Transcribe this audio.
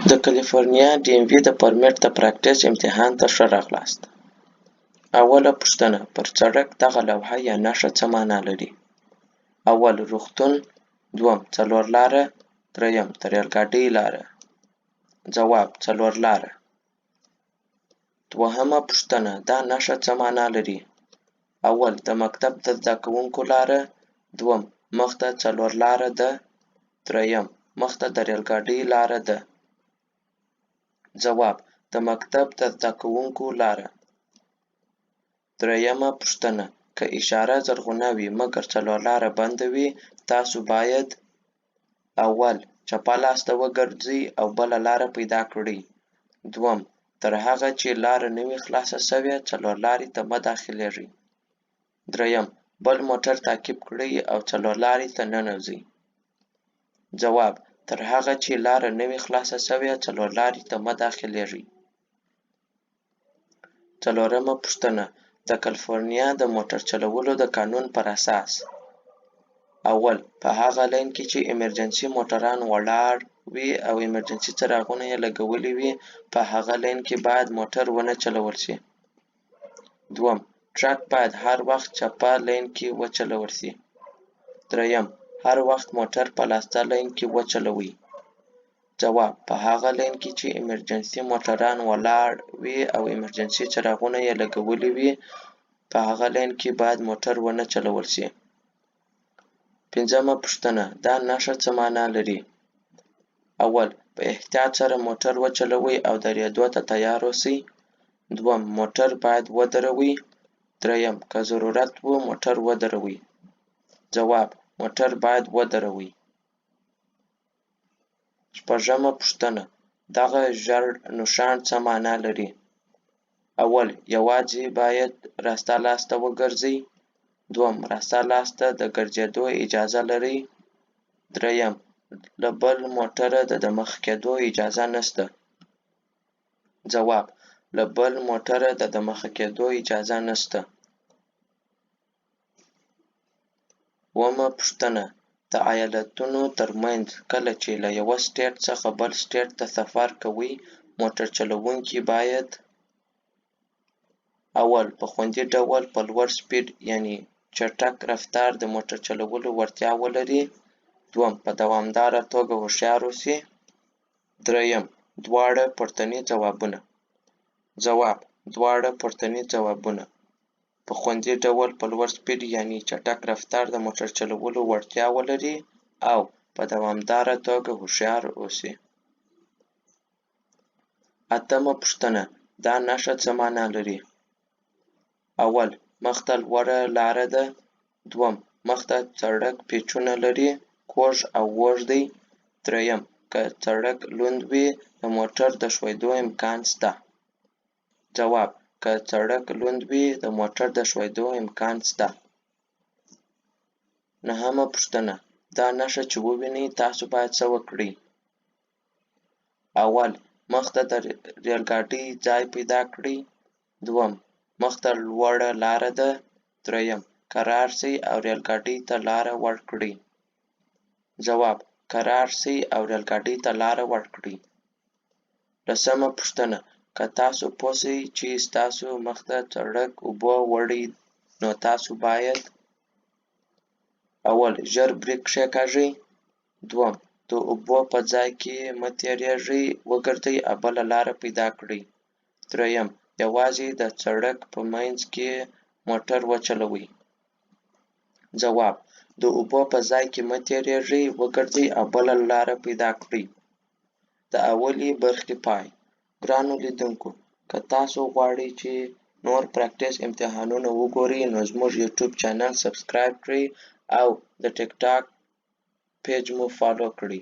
د کلیفورنیا ډي ام وي د پرمټ د پراکټس امتحان ته ښه راغلاست. اوله پوښتنه: پر سړک دغه لوحه یا نښه څه معنا لري؟ اول: روغتون. دوم: څلور لاره. دریم: د ریل ګاډۍ لاره. ځواب: څلور لاره. دوهمه پوښتنه: دا نښه څه معنا لري؟ اول: د مکتب د زده کوونکو لاره. دوم: مخ ته څلور لاره ده. دریم: مخ ته د ریل ګاډۍ لاره ده. ځواب: د مکتب د زده کوونکو لاره. دریمه پوښتنه: که اشاره زرغونه وي مګر څلور لاره بنده وي، تاسو باید اول: چپه لاس ته وګرځئ او بله لاره پیدا کړئ. دوم: تر هغه چې لاره نه وي خلاصه سوې څلور لارې ته مه داخلیږئ. دریم: بل موټر تعقیب کړئ او څلور لارې ته ننوځئ. ځواب: تر هغه چې لاره نه وي خلاصه سوې څلور لارې ته مه داخلیږئ. څلورمه پوښتنه: د کلیفورنیا د موټر چلولو د قانون پر اساس: اول: په هغه لین کې چې ایمرجنسي موټران ولاړ وي او ایمرجنسي څراغونه یې لګولي وي په هغه لین کې باید موټر ونه چلول شي. دوم: ټرک باید هر وخت چپه لین کې وچلول شي. دریم: هر وخت موټر په لاسته لین کې وچلوئ. ځواب: په هغه لین کې چې ایمرجنسي موټران ولاړ وي او ایمرجنسي څراغونه یې لګولي وي په هغه لین کې باید موټر ونه چلول شي. پنځمه پوښتنه: دا نښه څه معنا لري؟ اول: په احتیاط سره موټر وچلوئ او درېدو ته تیار اوسئ. دوم: موټر باید ودروئ. دریم: که ضرورت وي موټر ودروئ. ځواب: موټر باید ودروئ. شپږمه پوښتنه: دغه ژیړ نښان څه معنا لري؟ اول: یوازې باید راسته لاس ته وګرځئ. دوم: راسته لاس ته د ګرځېدو اجازه لرئ. دریم: له بل موټره د دمخه کېدو اجازه نشته. ځواب: له بل موټره د دمخه کېدو اجازه نشته. اوومه پوښتنه: د ایالتونو ترمنځ کله چې له یوه سټیټ څخه بل سټیټ ته سفر کوئ موټر چلوونکي باید: اول: په خوندي ډول په لوړ سپیډ یعنې چټک رفتار د موټر چلولو وړتیا ولري. دوم: په دوامداره توګه هوښیار اوسي. دریم: دواړه پورتني ځوابونه. ځواب: دواړه پورتني ځوابونه. په خوندي ډول په لوړ سپیډ یعنې چټک رفتار د موټر چلولو وړتیا ولري او په دوامداره توګه هوښیار اوسي. اتمه پوښتنه: دا نښه څه معنا لري؟ اول: مخ ته لوړه لاره ده. دوم: مخ ته سړک پیچونه لري، کوږ او اوږد دی. دریم: که سړک لوند وي د موټر د ښویېدو امکان شته. ځواب: که سړک لوند وي د موټر د ښویېدو امکان شته. نهمه پوښتنه: دا نښه چې ووینئ تاسو باید څه وکړئ؟ اول: مخ ته د ریل ګاډۍ ځای پیدا کړئ. دوم: مخ ته لوړه لاره ده. دریم: کرار شئ او ریل ګاډۍ ته لاره ورکړئ. ځواب: کرار شئ او ریل ګاډۍ ته لاره ورکړئ. لسمه پوښتنه: که تاسو پوه شئ چې ستاسو مخ ته سړک اوبو وړی نو تاسو باید: اول: ژر بریک کښېکاږئ. دوم: د اوبو په ځای کې مه تېرېږئ، وګرځئ او بله لاره پیدا کړئ. دریم: یوازې د سړک په منځ کې موټر وچلوئ. ځواب: د اوبو په ځای کې مه تېرېږئ، وګرځئ او بله لاره پیدا کړئ. د اولې برخې پای. ګرانو لیدونکو، که تاسو غواړئ چې نور پراکټس امتحانونه وګورئ نو زموږ یوټیوب چینل سبسکرایب کړئ او د ټیک ټاک پیج مو فالو کړئ.